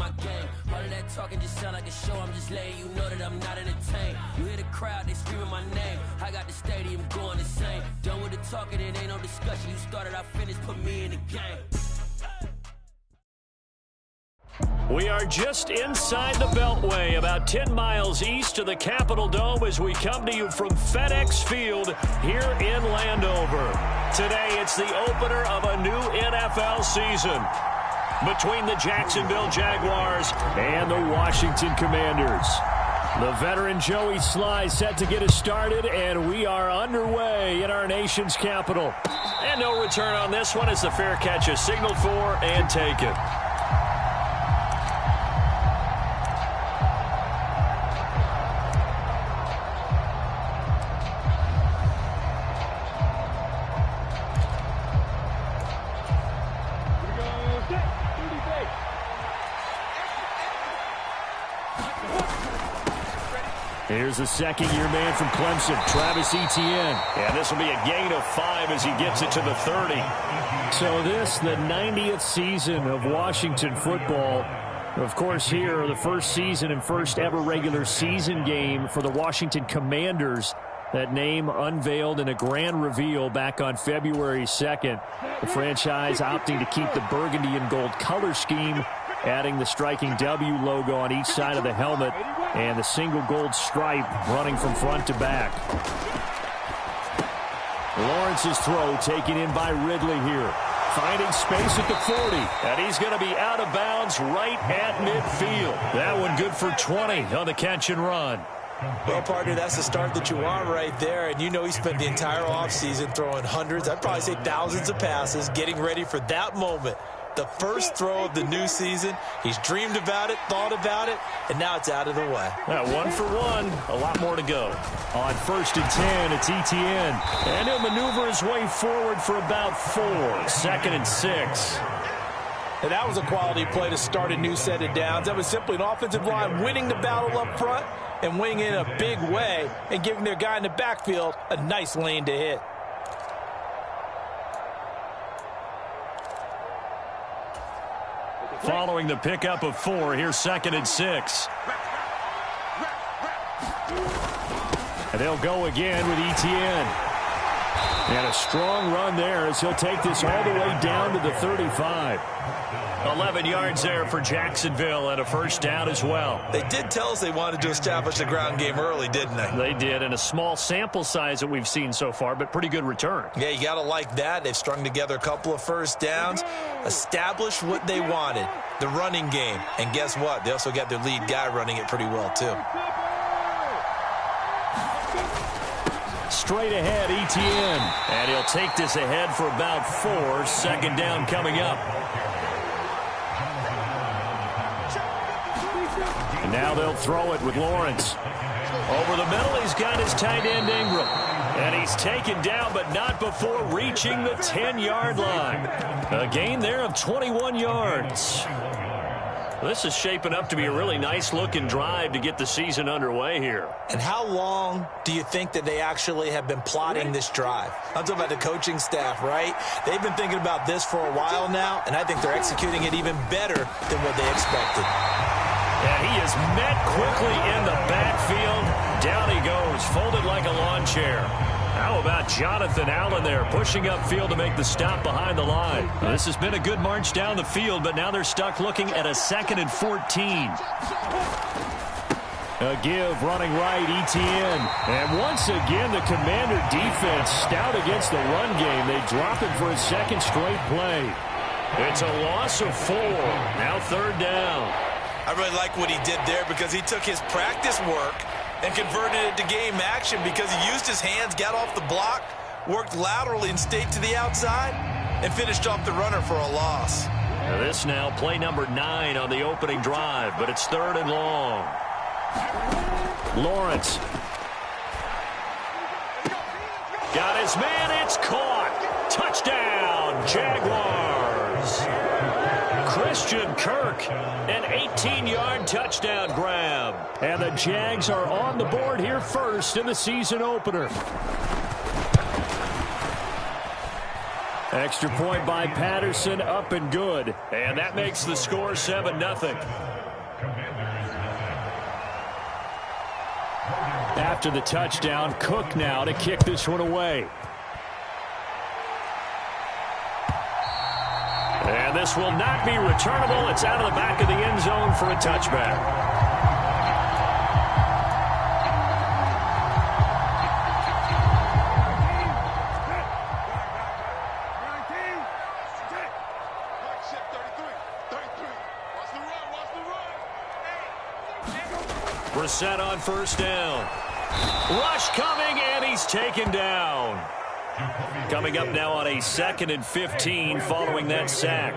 my game. All of that talking just sound like a show. I'm just letting you know that I'm not entertained. You hear the crowd, they screaming my name. I got the stadium going insane. Done with the talking, it ain't no discussion. You started, I finished, put me in the game. We are just inside the Beltway, about 10 miles east of the Capitol Dome as we come to you from FedEx Field here in Landover. Today, it's the opener of a new NFL season between the Jacksonville Jaguars and the Washington Commanders. The veteran Joey Sly set to get us started, and we are underway in our nation's capital. And no return on this one as the fair catch is signaled for and taken. Here's the second-year man from Clemson, Travis Etienne. And this will be a gain of 5 as he gets it to the 30. So this, the 90th season of Washington football. Of course, here, the first season and first ever regular season game for the Washington Commanders. That name unveiled in a grand reveal back on February 2nd. The franchise opting to keep the burgundy and gold color scheme, adding the striking W logo on each side of the helmet and the single gold stripe running from front to back. Lawrence's throw taken in by Ridley here. Finding space at the 40. And he's going to be out of bounds right at midfield. That one good for 20 on the catch and run. Well, partner, that's the start that you want right there. And you know he spent the entire offseason throwing hundreds, I'd probably say thousands of passes, getting ready for that moment. The first throw of the new season. He's dreamed about it, thought about it, and now it's out of the way. 1 for 1. A lot more to go. On 1st and 10, it's Etienne. And he'll maneuver his way forward for about 4. 2nd and 6. And that was a quality play to start a new set of downs. That was simply an offensive line winning the battle up front and winning in a big way and giving their guy in the backfield a nice lane to hit. Following the pickup of 4, here's 2nd and 6. And they'll go again with Etienne. And a strong run there as he'll take this all the way down to the 35. 11 yards there for Jacksonville and a first down as well. They did tell us they wanted to establish the ground game early, didn't they? They did, and a small sample size that we've seen so far, but pretty good return. Yeah, you got to like that. They've strung together a couple of first downs, established what they wanted, the running game. And guess what? They also got their lead guy running it pretty well, too. Straight ahead, Etienne. And he'll take this ahead for about 4. 2nd down coming up. And now they'll throw it with Lawrence. Over the middle, he's got his tight end Ingram. And he's taken down, but not before reaching the 10-yard line. A gain there of 21 yards. This is shaping up to be a really nice-looking drive to get the season underway here. And how long do you think that they actually have been plotting this drive? I'm talking about the coaching staff, right? They've been thinking about this for a while now, and I think they're executing it even better than what they expected. And he is met quickly in the backfield. Down he goes, folded like a lawn chair. How about Jonathan Allen there, pushing upfield to make the stop behind the line? Well, this has been a good march down the field, but now they're stuck looking at a 2nd and 14. A give running right, Etienne. And once again, the Commander defense stout against the run game. They drop him for a 2nd straight play. It's a loss of 4. Now 3rd down. I really like what he did there because he took his practice work and converted it to game action because he used his hands, got off the block, worked laterally and stayed to the outside, and finished off the runner for a loss. Now this now play number 9 on the opening drive, but it's 3rd and long. Lawrence. Got his man, it's caught. Touchdown, Jaguars. Christian Kirk, an 18-yard touchdown grab. And the Jags are on the board here first in the season opener. Extra point by Patterson, up and good. And that makes the score 7-0. After the touchdown, Cook now to kick this one away. And this will not be returnable. It's out of the back of the end zone for a touchback. Brissett on first down. Rush coming, and he's taken down. Coming up now on a 2nd and 15 following that sack.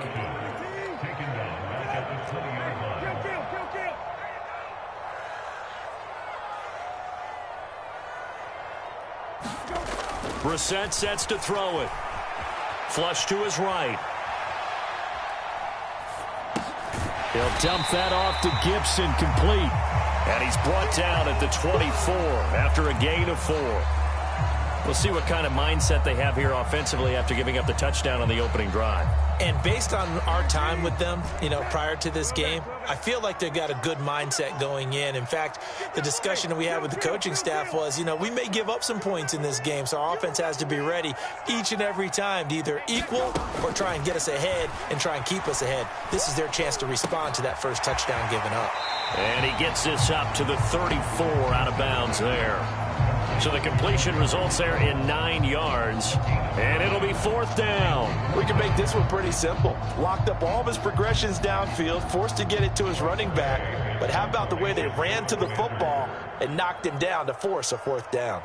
Brissett sets to throw it. Flush to his right. He'll dump that off to Gibson, complete. And he's brought down at the 24 after a gain of 4. We'll see what kind of mindset they have here offensively after giving up the touchdown on the opening drive. And based on our time with them, prior to this game, I feel like they've got a good mindset going in. In fact, the discussion that we had with the coaching staff was, we may give up some points in this game, so our offense has to be ready each and every time to either equal or try and get us ahead and try and keep us ahead. This is their chance to respond to that first touchdown given up. And he gets this up to the 34 out of bounds there. So the completion results there in 9 yards, and it'll be 4th down. We can make this one pretty simple. Locked up all of his progressions downfield, forced to get it to his running back. But how about the way they ran to the football and knocked him down to force a 4th down?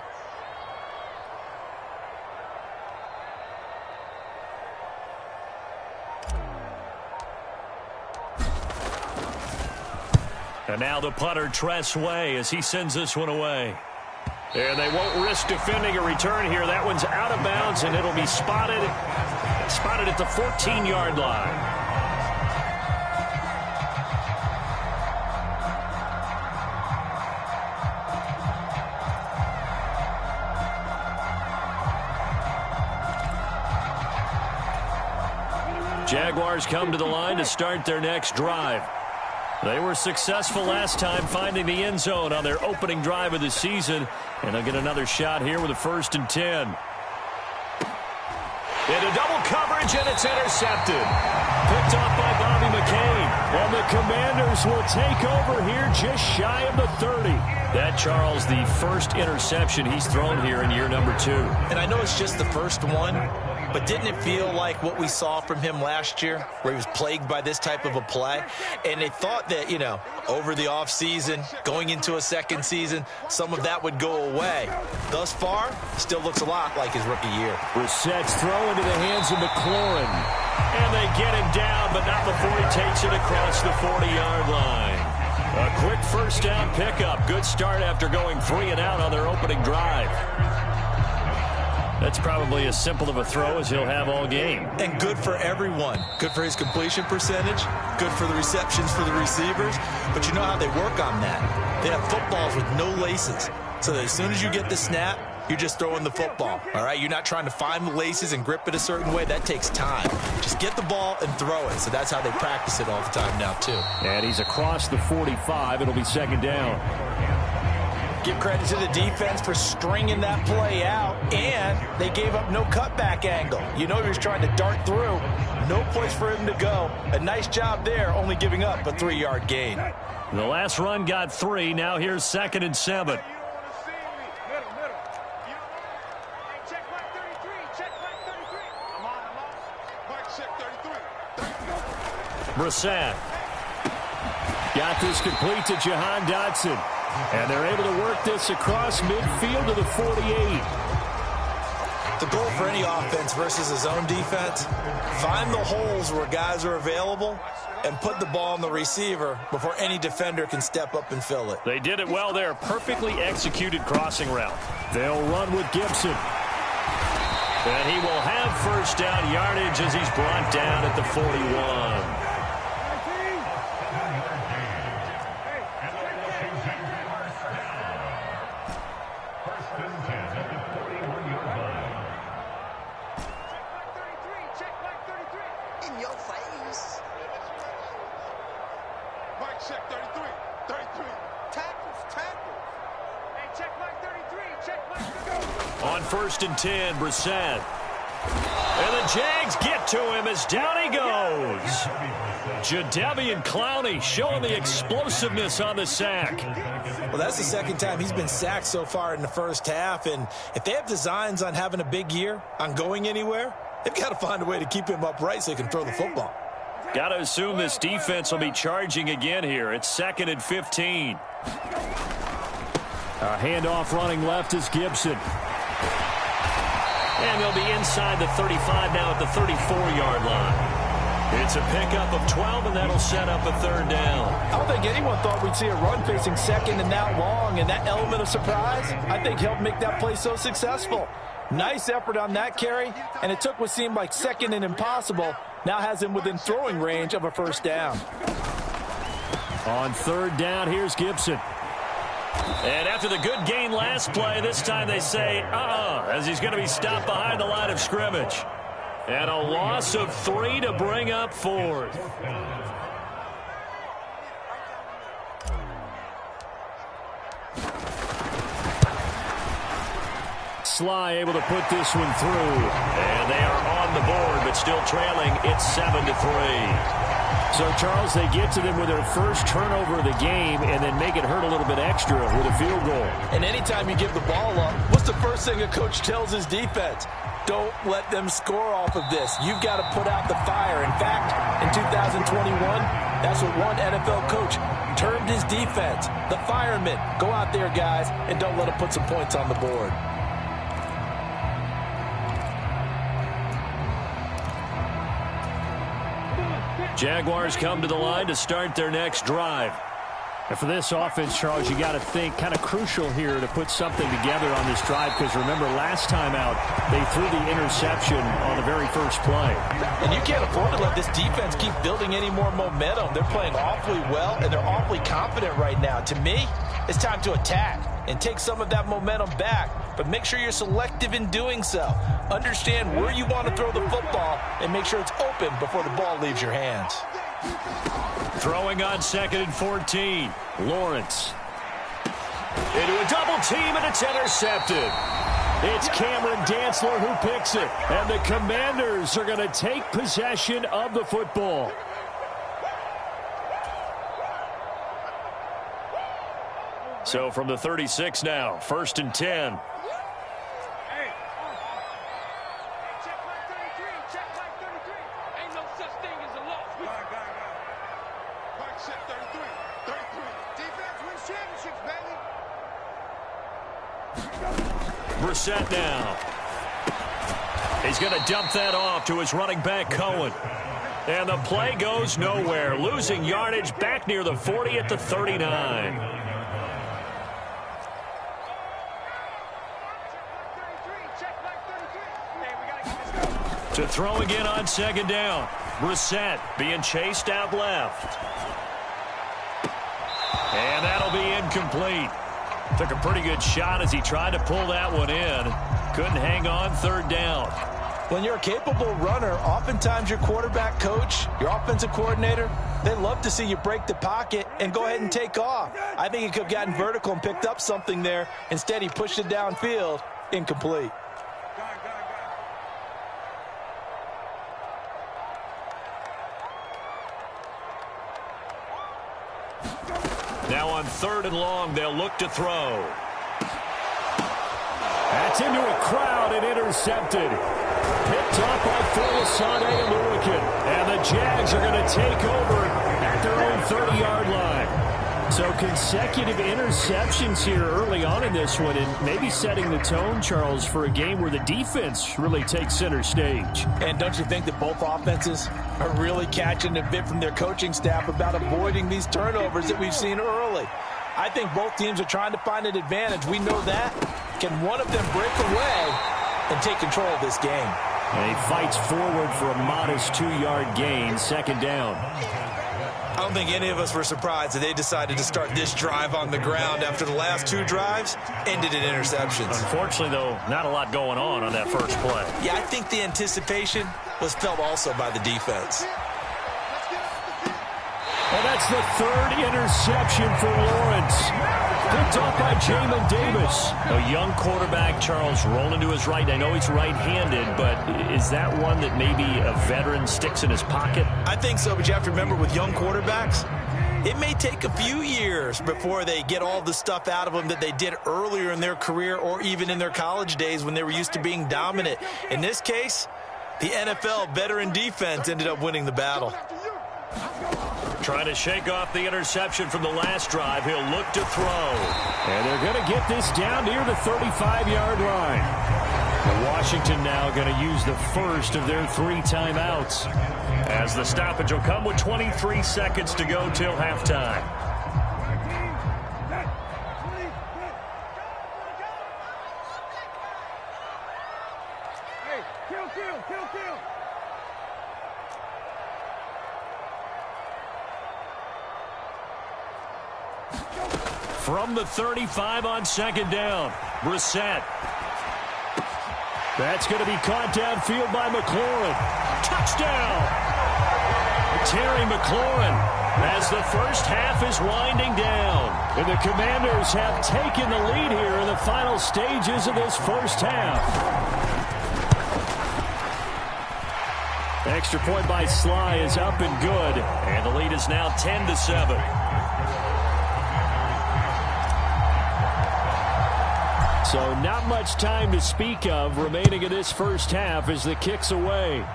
And now the punter, Tress Way, as he sends this one away. And they won't risk defending a return here. That one's out of bounds, and it'll be spotted at the 14-yard line. Jaguars come to the line to start their next drive. They were successful last time finding the end zone on their opening drive of the season, and they'll get another shot here with a 1st and 10. Into double coverage, and it's intercepted. Picked off by Bobby McCain, and the Commanders will take over here just shy of the 30. That, Charles, the first interception he's thrown here in year number 2. And I know it's just the first one, but didn't it feel like what we saw from him last year, where he was plagued by this type of a play? And they thought that, over the offseason, going into a second season, some of that would go away. Thus far, still looks a lot like his rookie year. Brissett's throw into the hands of McLaurin. And they get him down, but not before he takes it across the 40-yard line. A quick first down pickup. Good start after going 3 and out on their opening drive. That's probably as simple of a throw as he'll have all game. And good for everyone. Good for his completion percentage. Good for the receptions for the receivers. But you know how they work on that. They have footballs with no laces. So that as soon as you get the snap, you're just throwing the football. All right? You're not trying to find the laces and grip it a certain way. That takes time. Just get the ball and throw it. So that's how they practice it all the time now, too. And he's across the 45. It'll be 2nd down. Give credit to the defense for stringing that play out, and they gave up no cutback angle. He was trying to dart through. No place for him to go. A nice job there, only giving up a 3-yard gain. The last run got 3. Now here's 2nd and 7. Brissett got this complete to Jahan Dotson. And they're able to work this across midfield to the 48. The goal for any offense versus his own defense, find the holes where guys are available and put the ball on the receiver before any defender can step up and fill it. They did it well there. Perfectly executed crossing route. They'll run with Gibson. And he will have first down yardage as he's brought down at the 41. check 33. 33. Tackles. Hey, check Mike 33. Check Mike 33. On 1st and 10, Brissett. And the Jags get to him as down he goes. Jadeveon Clowney showing the explosiveness on the sack. Well, that's the second time he's been sacked so far in the first half. And if they have designs on having a big year, on going anywhere, they've got to find a way to keep him upright so he can throw the football. Got to assume this defense will be charging again here. It's 2nd and 15. A handoff running left is Gibson. And they'll be inside the 35 now at the 34-yard line. It's a pickup of 12, and that'll set up a 3rd down. I don't think anyone thought we'd see a run facing 2nd and that long, and that element of surprise, I think, helped make that play so successful. Nice effort on that carry, and it took what seemed like 2nd and impossible, now has him within throwing range of a 1st down. On 3rd down, here's Gibson. And after the good gain last play, this time they say, as he's going to be stopped behind the line of scrimmage. And a loss of 3 to bring up 4th. Sly able to put this one through. And they are on the board, but still trailing. It's 7-3. So, Charles, they get to them with their first turnover of the game and then make it hurt a little bit extra with a field goal. And anytime you give the ball up, what's the first thing a coach tells his defense? Don't let them score off of this. You've got to put out the fire. In fact, in 2021, that's what one NFL coach termed his defense. The firemen. Go out there, guys, and don't let them put some points on the board. Jaguars come to the line to start their next drive. And for this offense, Charles, you got to think kind of crucial here to put something together on this drive, because remember, last time out, they threw the interception on the very first play. And you can't afford to let this defense keep building any more momentum. They're playing awfully well, and they're awfully confident right now. To me, it's time to attack and take some of that momentum back, but make sure you're selective in doing so. Understand where you want to throw the football and make sure it's open before the ball leaves your hands. Throwing on 2nd and 14. Lawrence. Into a double team, and it's intercepted. It's Cameron Dantzler who picks it. And the Commanders are going to take possession of the football. So from the 36 now, 1st and 10. Brissett now. He's going to dump that off to his running back, Cohen. And the play goes nowhere. Losing yardage back near the 40 at the 39. To throw again on 2nd down. Brissett being chased out left. And that'll be incomplete. Took a pretty good shot as he tried to pull that one in. Couldn't hang on 3rd down. When you're a capable runner, oftentimes your quarterback coach, your offensive coordinator, they love to see you break the pocket and go ahead and take off. I think he could have gotten vertical and picked up something there. Instead, he pushed it downfield. Incomplete. Now on 3rd and long, they'll look to throw. That's into a crowd and intercepted. Picked up by Folasade and Lurican. And the Jags are going to take over at their own 30-yard line. So consecutive interceptions here early on in this one, and maybe setting the tone, Charles, for a game where the defense really takes center stage. And don't you think that both offenses are really catching a bit from their coaching staff about avoiding these turnovers that we've seen early? I think both teams are trying to find an advantage. We know that. Can one of them break away and take control of this game? And he fights forward for a modest 2-yard gain, 2nd down. I don't think any of us were surprised that they decided to start this drive on the ground after the last 2 drives ended in interceptions. Unfortunately, though, not a lot going on that first play. Yeah, I think the anticipation was felt also by the defense. And that's the third interception for Lawrence. Picked up by Jamin Davis. A young quarterback, Charles, rolling to his right. I know he's right-handed, but is that one that maybe a veteran sticks in his pocket? I think so, but you have to remember with young quarterbacks, it may take a few years before they get all the stuff out of them that they did earlier in their career or even in their college days when they were used to being dominant. In this case, the NFL veteran defense ended up winning the battle. Trying to shake off the interception from the last drive. He'll look to throw. And they're going to get this down near the 35-yard line. And Washington now going to use the first of their 3 timeouts, as the stoppage will come with 23 seconds to go till halftime. Hey, kill. From the 35 on second down, Brissett. That's going to be caught downfield by McLaurin. Touchdown! Terry McLaurin, as the first half is winding down. And the Commanders have taken the lead here in the final stages of this first half. Extra point by Sly is up and good. And the lead is now 10-7. So not much time to speak of remaining in this first half as the kick's away.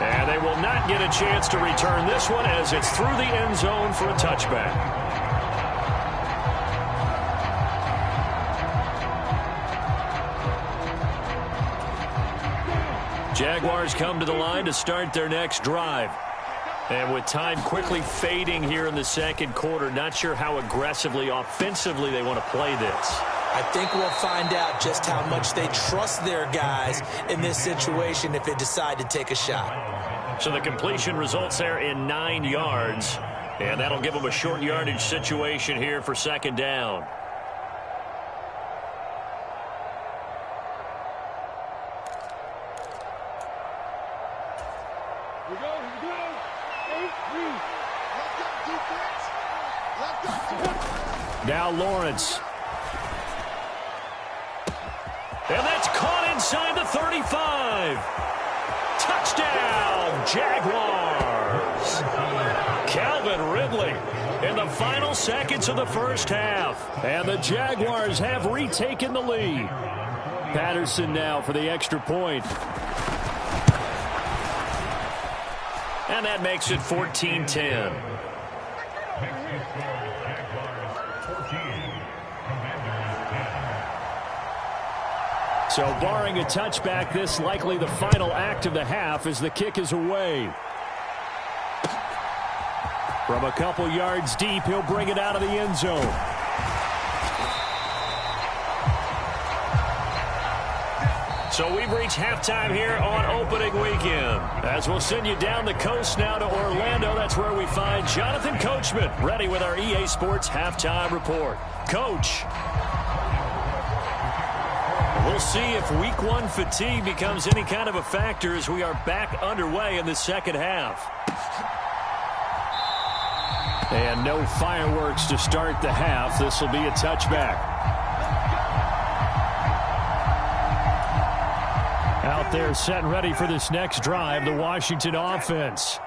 And they will not get a chance to return this one as it's through the end zone for a touchback. Jaguars come to the line to start their next drive. And with time quickly fading here in the second quarter, not sure how aggressively, offensively they want to play this. I think we'll find out just how much they trust their guys in this situation if they decide to take a shot. So the completion results there in 9 yards. And that'll give them a short yardage situation here for second down. Now Lawrence. And that's caught inside the 35. Touchdown, Jaguars. Calvin Ridley in the final seconds of the first half. And the Jaguars have retaken the lead. Patterson now for the extra point. And that makes it 14-10. So barring a touchback, this likely the final act of the half as the kick is away. From a couple yards deep, he'll bring it out of the end zone. So we've reached halftime here on opening weekend. As we'll send you down the coast now to Orlando, that's where we find Jonathan Coachman ready with our EA Sports Halftime Report. Coach. We'll see if week 1 fatigue becomes any kind of a factor as we are back underway in the second half. And no fireworks to start the half. This will be a touchback. Out there set and ready for this next drive, the Washington offense.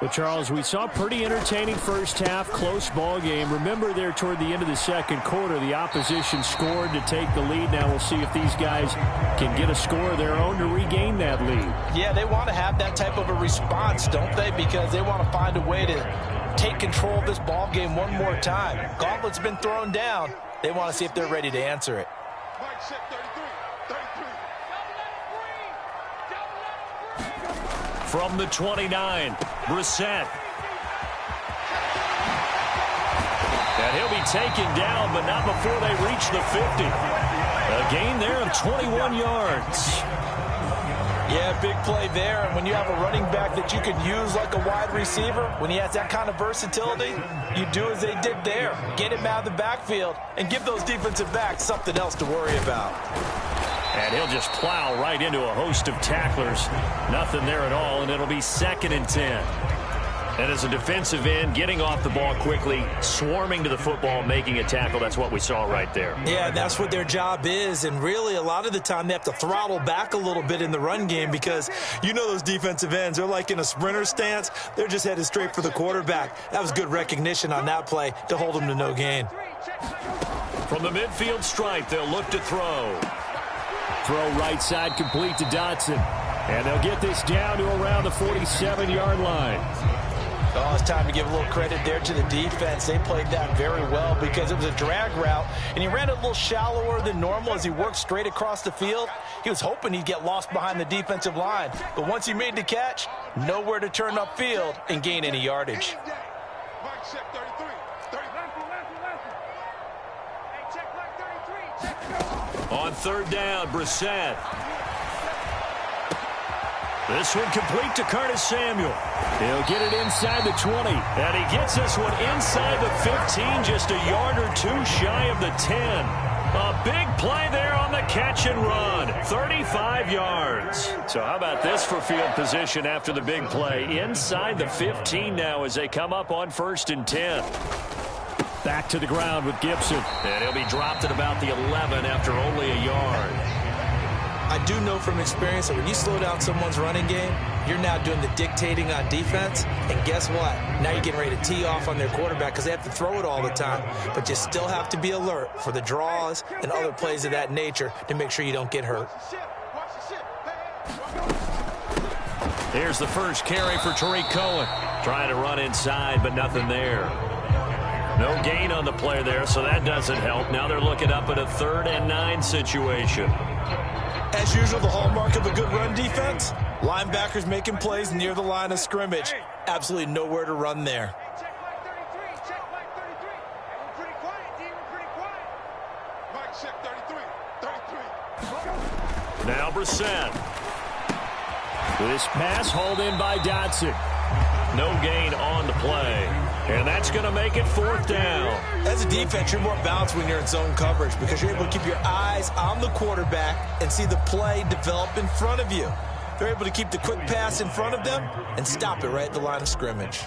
But, Charles, we saw a pretty entertaining first half, close ball game. Remember there toward the end of the second quarter, the opposition scored to take the lead. Now we'll see if these guys can get a score of their own to regain that lead. Yeah, they want to have that type of a response, don't they? Because they want to find a way to take control of this ball game one more time. Gauntlet's been thrown down. They want to see if they're ready to answer it. Mike set 33. From the 29, Brissett. And he'll be taken down, but not before they reach the 50. A gain there of 21 yards. Yeah, big play there. And when you have a running back that you can use like a wide receiver, when he has that kind of versatility, you do as they did there. Get him out of the backfield and give those defensive backs something else to worry about. And he'll just plow right into a host of tacklers. Nothing there at all, and it'll be 2nd and 10. And as a defensive end, getting off the ball quickly, swarming to the football, making a tackle, that's what we saw right there. Yeah, that's what their job is. And really, a lot of the time, they have to throttle back a little bit in the run game because you know those defensive ends, they're like in a sprinter stance. They're just headed straight for the quarterback. That was good recognition on that play to hold them to no gain. From the midfield stripe, they'll look to throw. Throw right side complete to Dotson. And they'll get this down to around the 47-yard line. Oh, it's time to give a little credit there to the defense. They played that very well because it was a drag route, and he ran it a little shallower than normal as he worked straight across the field. He was hoping he'd get lost behind the defensive line, but once he made the catch, nowhere to turn upfield and gain any yardage. On third down, Brissett. This one complete to Curtis Samuel. He'll get it inside the 20. And he gets this one inside the 15, just a yard or two shy of the 10. A big play there on the catch and run. 35 yards. So how about this for field position after the big play? Inside the 15 now as they come up on 1st and 10. Back to the ground with Gibson. And he'll be dropped at about the 11 after only a yard. I do know from experience that when you slow down someone's running game, you're now doing the dictating on defense. And guess what? Now you're getting ready to tee off on their quarterback because they have to throw it all the time. But you still have to be alert for the draws and other plays of that nature to make sure you don't get hurt. Here's the first carry for Tariq Cohen. Trying to run inside, but nothing there. No gain on the play there, so that doesn't help. Now they're looking up at a 3rd and 9 situation. As usual, the hallmark of a good run defense, linebackers making plays near the line of scrimmage. Absolutely nowhere to run there. Now Brissett. This pass hauled in by Dotson. No gain on the play. And that's going to make it 4th down. As a defense, you're more balanced when you're in zone coverage because you're able to keep your eyes on the quarterback and see the play develop in front of you. They're able to keep the quick pass in front of them and stop it right at the line of scrimmage.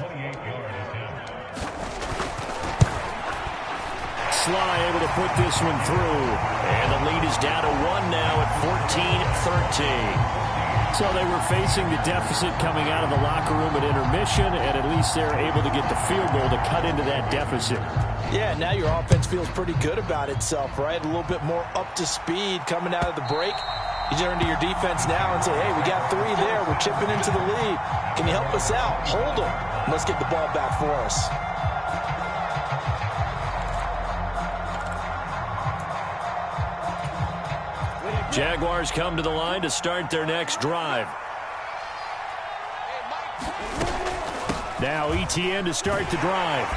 Sly able to put this one through. And the lead is down to 1 now at 14-13. So they were facing the deficit coming out of the locker room at intermission, and at least they're able to get the field goal to cut into that deficit. Yeah, now your offense feels pretty good about itself, right? A little bit more up to speed coming out of the break. You turn to your defense now and say, hey, we got 3 there. We're chipping into the lead. Can you help us out? Hold them. Let's get the ball back for us. Jaguars come to the line to start their next drive. Now ETN to start the drive.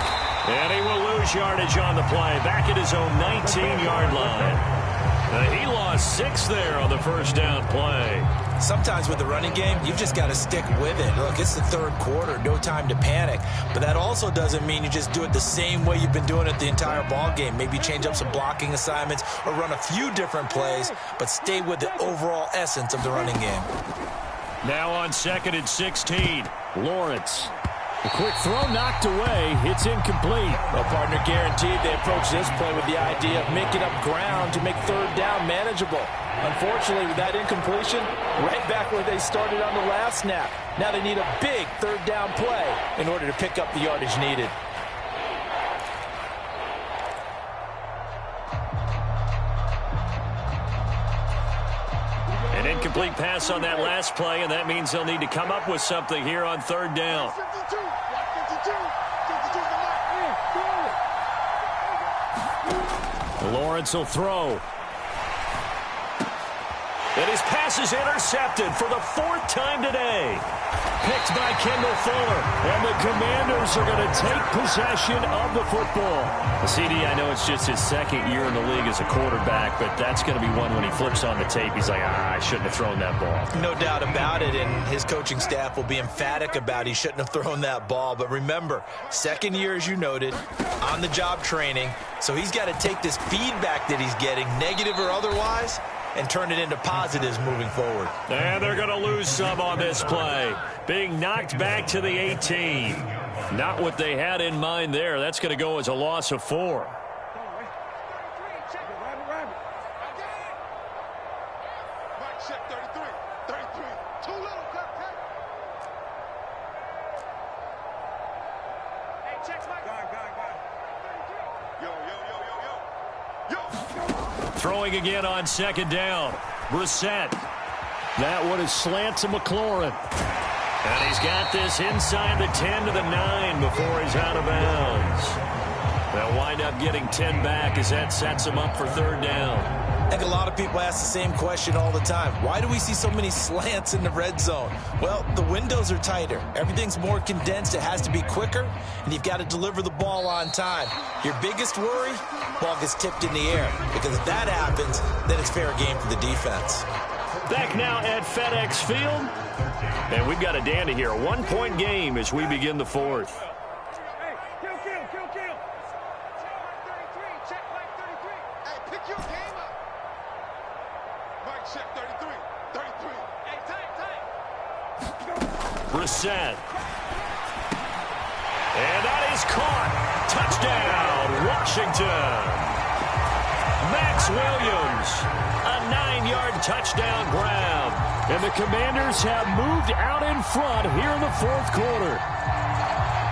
And he will lose yardage on the play. Back at his own 19-yard line. He lost 6 there on the first down play. Sometimes with the running game, you've just got to stick with it. Look, it's the 3rd quarter, no time to panic. But that also doesn't mean you just do it the same way you've been doing it the entire ball game. Maybe change up some blocking assignments or run a few different plays, but stay with the overall essence of the running game. Now on 2nd and 16. Lawrence. A quick throw knocked away. It's incomplete. Well, partner guaranteed they approach this play with the idea of making up ground to make 3rd down manageable. Unfortunately, with that incompletion, right back where they started on the last snap. Now they need a big 3rd down play in order to pick up the yardage needed. An incomplete pass on that last play, and that means they'll need to come up with something here on 3rd down. Lawrence will throw. And his pass is intercepted for the 4th time today. Picked by Kendall Fuller. And the Commanders are going to take possession of the football. CD, I know it's just his 2nd year in the league as a quarterback, but that's going to be one when he flips on the tape. He's like, I shouldn't have thrown that ball. No doubt about it, and his coaching staff will be emphatic about he shouldn't have thrown that ball. But remember, 2nd year, as you noted, on-the-job training. So he's got to take this feedback that he's getting, negative or otherwise, and turn it into positives moving forward. And they're going to lose some on this play. Being knocked back to the 18. Not what they had in mind there. That's going to go as a loss of 4. Throwing again on second down. Brissett. That one is slant to McLaurin. And he's got this inside the 10 to the 9 before he's out of bounds. They'll wind up getting 10 back as that sets him up for third down. I think a lot of people ask the same question all the time. Why do we see so many slants in the red zone? Well, the windows are tighter. Everything's more condensed. It has to be quicker, and you've got to deliver the ball on time. Your biggest worry, ball gets tipped in the air. Because if that happens, then it's fair game for the defense. Back now at FedEx Field. And we've got a dandy here. A 1-point game as we begin the fourth. Brissett. And that is caught. Touchdown, Washington. Max Williams, a 9-yard touchdown grab. And the Commanders have moved out in front here in the fourth quarter.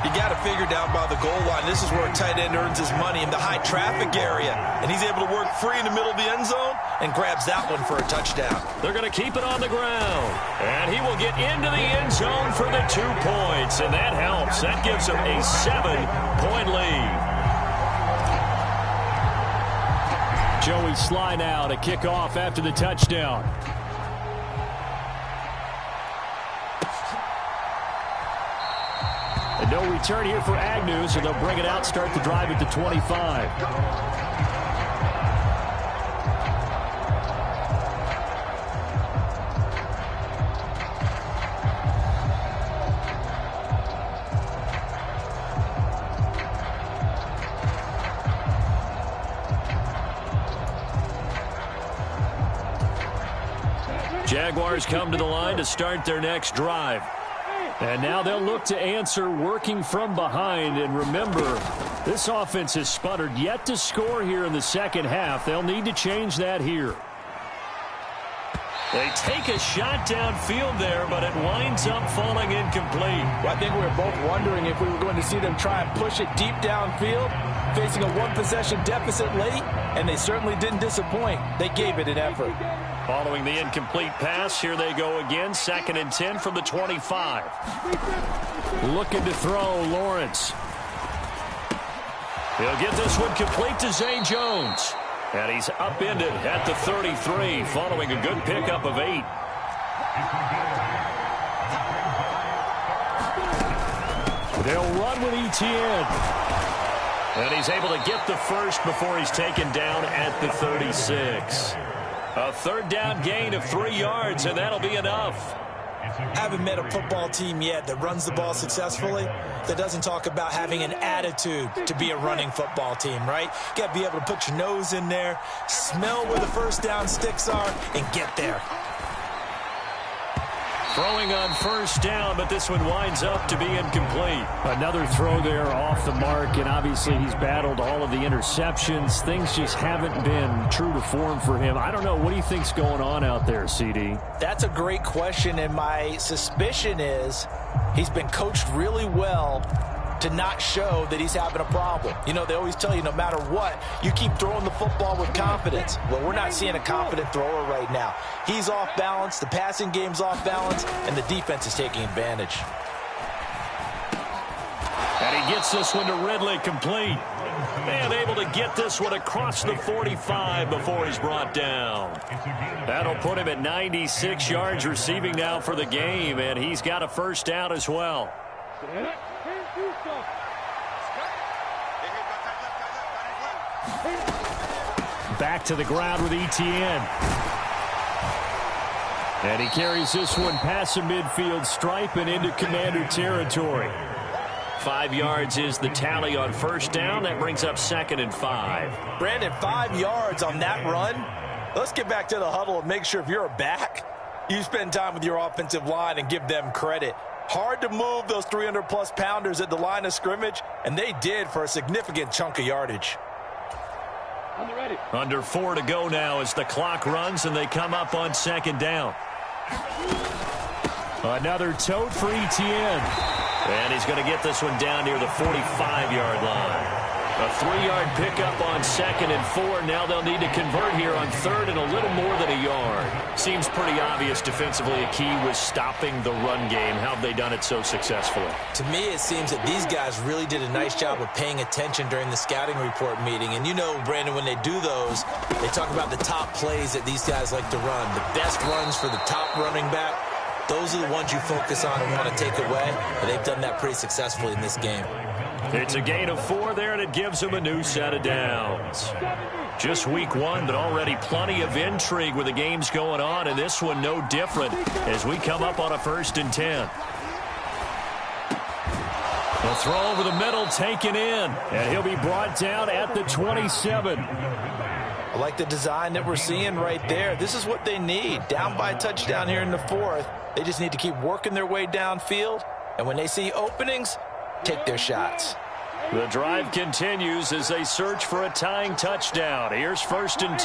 You got to figure down by the goal line. This is where a tight end earns his money, in the high traffic area. And he's able to work free in the middle of the end zone and grabs that one for a touchdown. They're going to keep it on the ground. And he will get into the end zone for the 2 points. And that helps. That gives him a 7-point lead. Joey Sly now to kick off after the touchdown. And no return here for Agnew, so they'll bring it out, start the drive at the 25. Jaguars come to the line to start their next drive. And now they'll look to answer working from behind. And remember, this offense has sputtered yet to score here in the second half. They'll need to change that here. They take a shot downfield there, but it winds up falling incomplete. Well, I think we were both wondering if we were going to see them try and push it deep downfield, facing a one-possession deficit late, and they certainly didn't disappoint. They gave it an effort. Following the incomplete pass, here they go again, 2nd and 10 from the 25. Looking to throw, Lawrence. He'll get this one complete to Zay Jones. And he's upended at the 33, following a good pickup of 8. They'll run with Etienne. And he's able to get the first before he's taken down at the 36. A third down gain of 3 yards, and that'll be enough. I haven't met a football team yet that runs the ball successfully that doesn't talk about having an attitude to be a running football team, right? You got to be able to put your nose in there, smell where the first down sticks are, and get there. Throwing on first down, but this one winds up to be incomplete. Another throw there off the mark, and obviously he's battled all of the interceptions. Things just haven't been true to form for him. I don't know. What do you think's going on out there, CD? That's a great question, and my suspicion is he's been coached really well to not show that he's having a problem. You know, they always tell you no matter what, you keep throwing the football with confidence. Well, we're not seeing a confident thrower right now. He's off balance, the passing game's off balance, and the defense is taking advantage. And he gets this one to Ridley, complete. And able to get this one across the 45 before he's brought down. That'll put him at 96 yards receiving now for the game, and he's got a first down as well. Back to the ground with Etienne. And he carries this one past the midfield stripe and into Commander territory. 5 yards is the tally on first down. That brings up 2nd and 5. Brandon, 5 yards on that run. Let's get back to the huddle and make sure if you're a back, you spend time with your offensive line and give them credit. Hard to move those 300-plus pounders at the line of scrimmage, and they did for a significant chunk of yardage. Under 4 to go now as the clock runs and they come up on second down. Another tote for Etienne. And he's going to get this one down near the 45-yard line. A 3-yard pickup on 2nd and 4. Now they'll need to convert here on 3rd and a little more than a yard. Seems pretty obvious defensively a key was stopping the run game. How have they done it so successfully? To me, it seems that these guys really did a nice job of paying attention during the scouting report meeting. And you know, Brandon, when they do those, they talk about the top plays that these guys like to run. The best runs for the top running back. Those are the ones you focus on and want to take away. And they've done that pretty successfully in this game. It's a gain of 4 there, and it gives them a new set of downs. Just week 1, but already plenty of intrigue with the games going on, and this one no different as we come up on a 1st and 10. The throw over the middle taken in, and he'll be brought down at the 27. I like the design that we're seeing right there. This is what they need. Down by a touchdown here in the 4th. They just need to keep working their way downfield, and when they see openings, take their shots. The drive continues as they search for a tying touchdown. Here's 1st and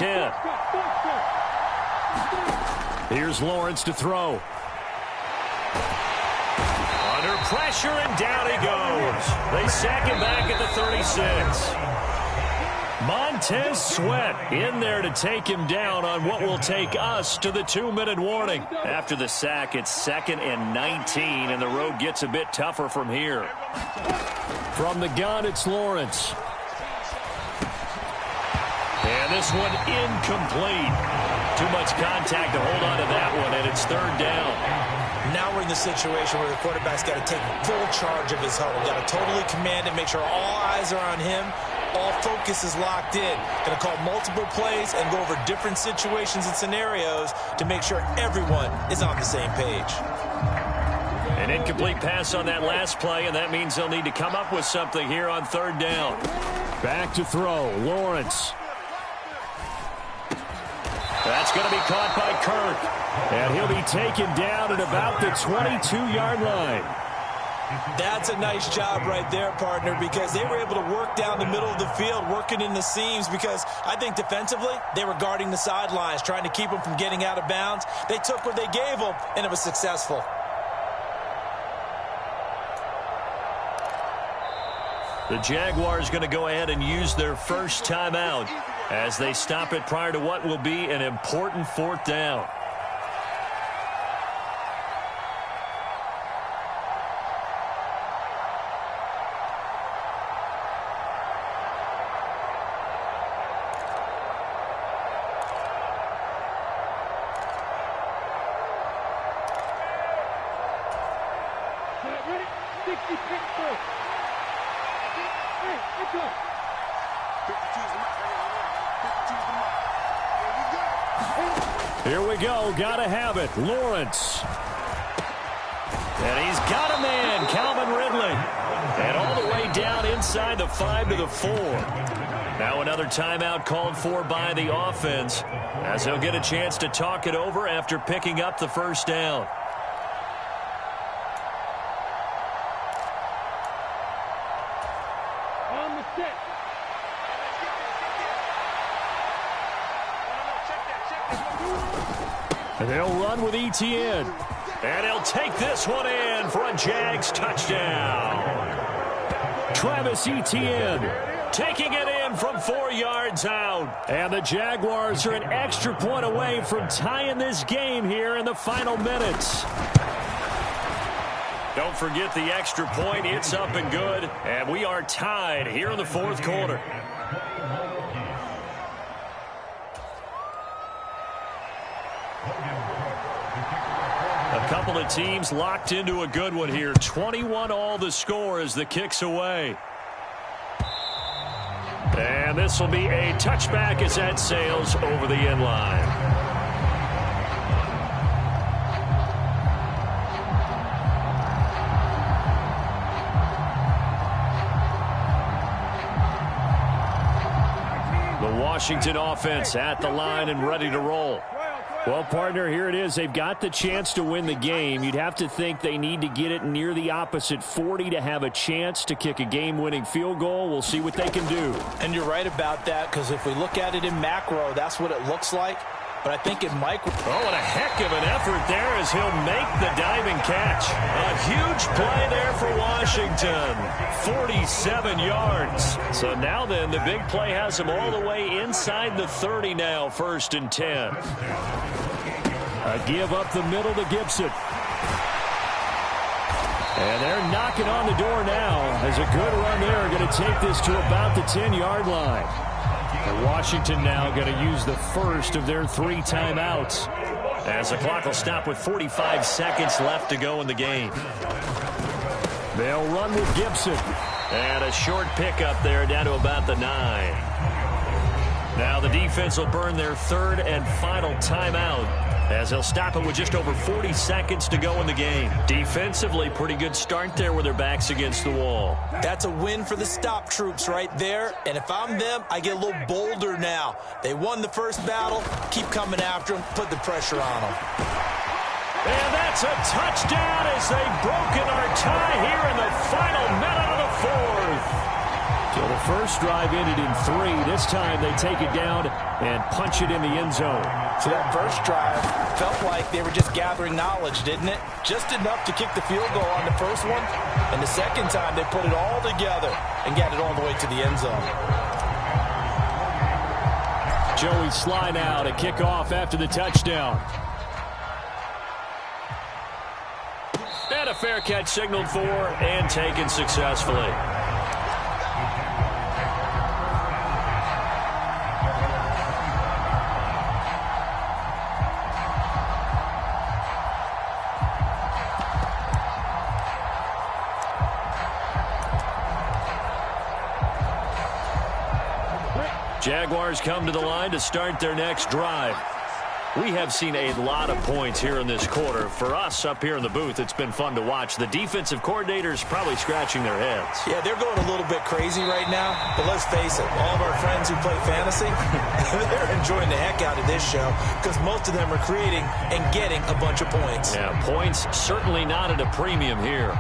10. Here's Lawrence to throw. Under pressure, and down he goes. They sack him back at the 36. Montez Sweat in there to take him down on what will take us to the 2-minute warning. After the sack, it's 2nd and 19, and the road gets a bit tougher from here. From the gun, it's Lawrence. And this one incomplete. Too much contact to hold on to that one, and it's 3rd down. Now we're in the situation where the quarterback's got to take full charge of his huddle. Got to totally command it, make sure all eyes are on him. All focus is locked in. Going to call multiple plays and go over different situations and scenarios to make sure everyone is on the same page. An incomplete pass on that last play, and that means they'll need to come up with something here on 3rd down. Back to throw, Lawrence. That's going to be caught by Kirk, and he'll be taken down at about the 22-yard line. That's a nice job right there, partner, because they were able to work down the middle of the field, working in the seams, because I think defensively they were guarding the sidelines, trying to keep them from getting out of bounds. They took what they gave them, and it was successful. The Jaguars going to go ahead and use their first timeout as they stop it prior to what will be an important 4th down. Here we go. Gotta have it. Lawrence. And he's got a man, Calvin Ridley. And all the way down inside the 5 to the 4. Now another timeout called for by the offense as he'll get a chance to talk it over after picking up the 1st down. And they'll run with Etienne. And he'll take this one in for a Jags touchdown. Travis Etienne taking it in from 4 yards out. And the Jaguars are an extra point away from tying this game here in the final minutes. Don't forget the extra point. It's up and good. And we are tied here in the 4th quarter. A couple of teams locked into a good one here. 21 all the score as the kick's away. And this will be a touchback as that sails over the end line. The Washington offense at the line and ready to roll. Well, partner, here it is. They've got the chance to win the game. You'd have to think they need to get it near the opposite 40 to have a chance to kick a game-winning field goal. We'll see what they can do. And you're right about that, because if we look at it in macro, that's what it looks like. But I think in micro... Oh, and a heck of an effort there as he'll make the diving catch. A huge play there for Washington. 47 yards. So now then, the big play has him all the way inside the 30 now, 1st and 10. A give up the middle to Gibson. And they're knocking on the door now as a good run there. Going to take this to about the 10-yard line. And Washington now going to use the first of their 3 timeouts as the clock will stop with 45 seconds left to go in the game. They'll run with Gibson. And a short pickup there down to about the 9. Now the defense will burn their 3rd and final timeout as they'll stop it with just over 40 seconds to go in the game. Defensively, pretty good start there with their backs against the wall. That's a win for the stop troops right there. And if I'm them, I get a little bolder now. They won the first battle. Keep coming after them. Put the pressure on them. And that's a touchdown as they've broken our tie here in the final minute of the 4th. So the first drive ended in 3. This time they take it down and punch it in the end zone. So that first drive felt like they were just gathering knowledge, didn't it? Just enough to kick the field goal on the first one. And the second time they put it all together and got it all the way to the end zone. Joey Sly now to kick off after the touchdown. And a fair catch signaled for and taken successfully. Jaguars come to the line to start their next drive. We have seen a lot of points here in this quarter. For us up here in the booth, it's been fun to watch. The defensive coordinators probably scratching their heads. Yeah, they're going a little bit crazy right now. But let's face it, all of our friends who play fantasy, they're enjoying the heck out of this show because most of them are creating and getting a bunch of points. Yeah, points certainly not at a premium here.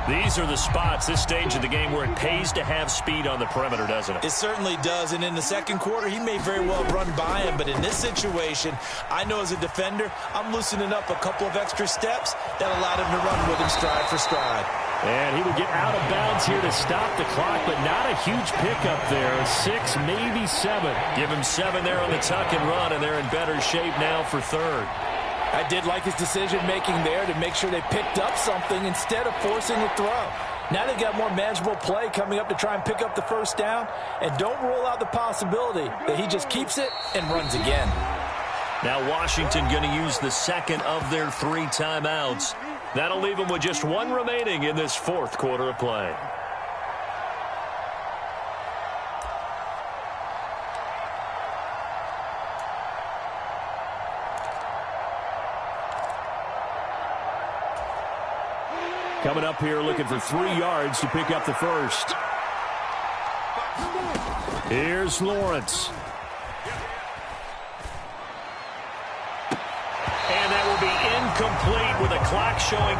These are the spots, this stage of the game, where it pays to have speed on the perimeter, doesn't it? It certainly does, and in the second quarter, he may very well run by him, but in this situation, I know as a defender, I'm loosening up a couple of extra steps that allowed him to run with him stride for stride. And he will get out of bounds here to stop the clock, but not a huge pickup there. 6, maybe 7. Give him 7 there on the tuck and run, and they're in better shape now for 3rd. I did like his decision-making there to make sure they picked up something instead of forcing a throw. Now they've got more manageable play coming up to try and pick up the first down, and don't rule out the possibility that he just keeps it and runs again. Now Washington going to use the second of their 3 timeouts. That'll leave them with just 1 remaining in this 4th quarter of play. Coming up here looking for 3 yards to pick up the first. Here's Lawrence. And that will be incomplete with a clock showing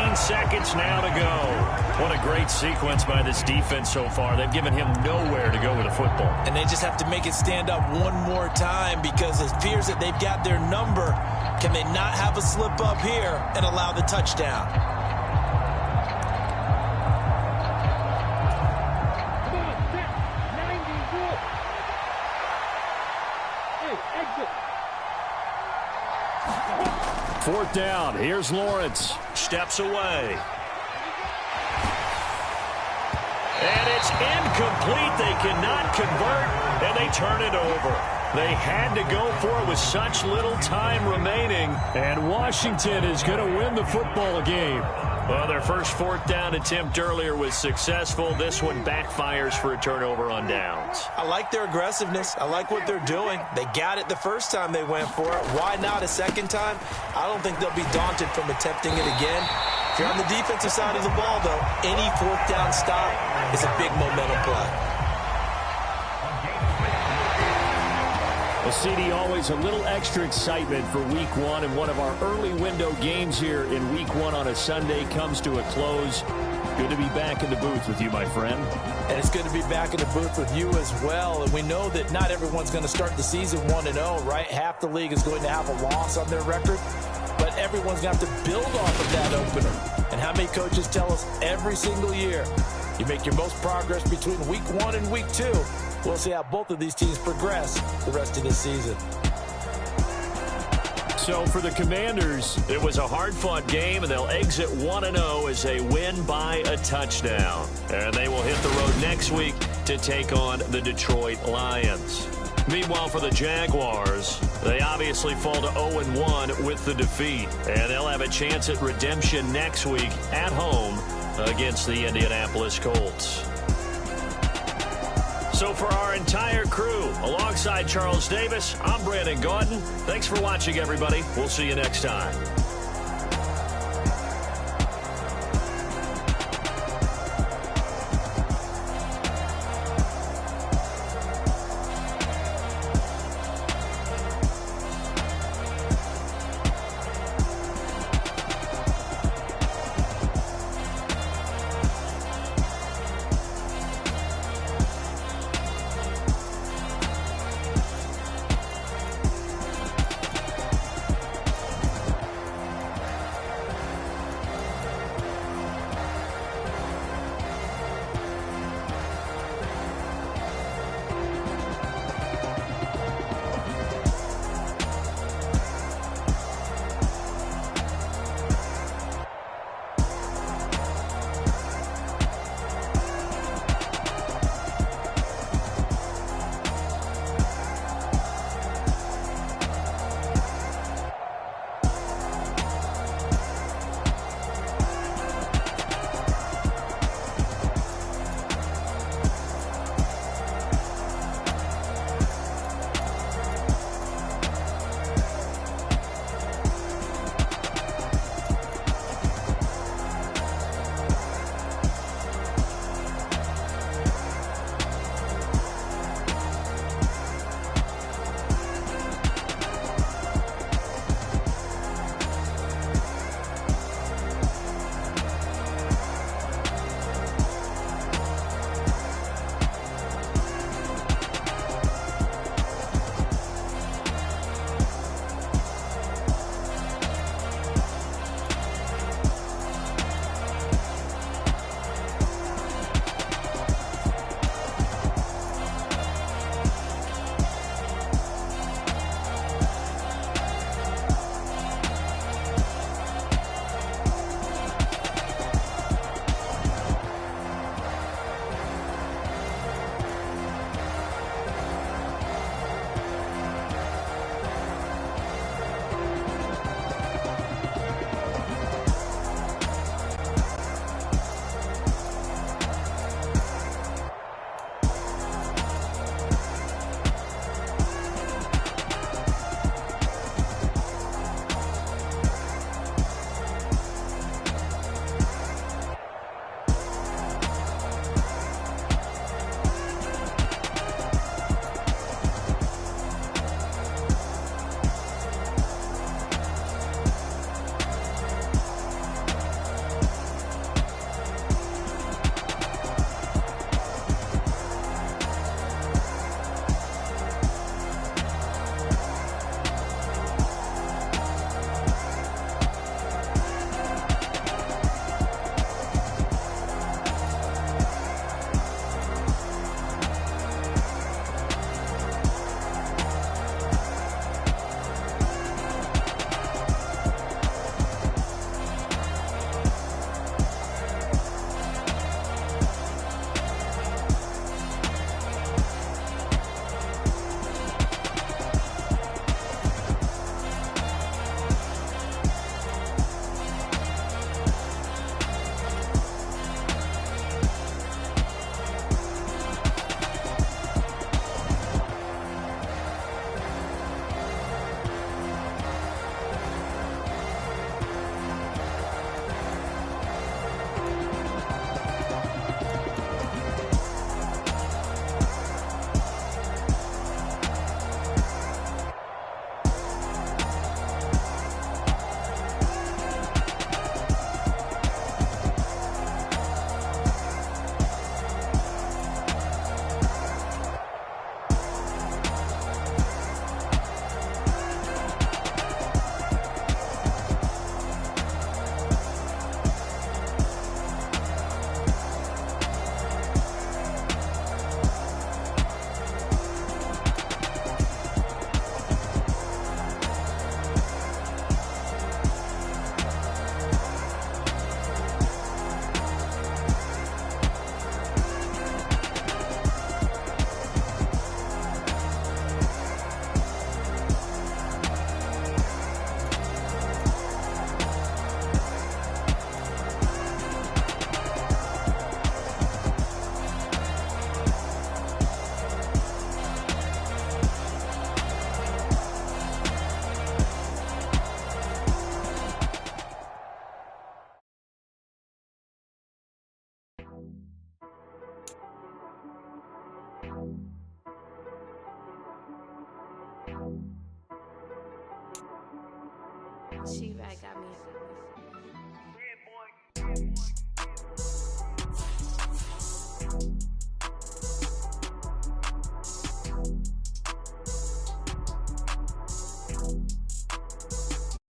18 seconds now to go. What a great sequence by this defense so far. They've given him nowhere to go with the football. And they just have to make it stand up one more time because it appears that they've got their number. Can they not have a slip up here and allow the touchdown? Fourth down. Here's Lawrence. Steps away. And it's incomplete. They cannot convert, and they turn it over. They had to go for it with such little time remaining, and Washington is going to win the football game. Well, their first 4th down attempt earlier was successful. This one backfires for a turnover on downs. I like their aggressiveness. I like what they're doing. They got it the first time they went for it. Why not a second time? I don't think they'll be daunted from attempting it again. If you're on the defensive side of the ball, though, any 4th down stop is a big momentum play. Well, CD, always a little extra excitement for Week 1, and one of our early window games here in Week 1 on a Sunday comes to a close. Good to be back in the booth with you, my friend. And it's good to be back in the booth with you as well. And we know that not everyone's going to start the season 1-0, right? Half the league is going to have a loss on their record, but everyone's going to have to build off of that opener. And how many coaches tell us every single year, you make your most progress between Week 1 and Week 2. We'll see how both of these teams progress the rest of this season. So for the Commanders, it was a hard-fought game, and they'll exit 1-0 as they win by a touchdown. And they will hit the road next week to take on the Detroit Lions. Meanwhile, for the Jaguars, they obviously fall to 0-1 with the defeat. And they'll have a chance at redemption next week at home against the Indianapolis Colts. So for our entire crew, alongside Charles Davis, I'm Brandon Gaudin. Thanks for watching, everybody. We'll see you next time. She right got me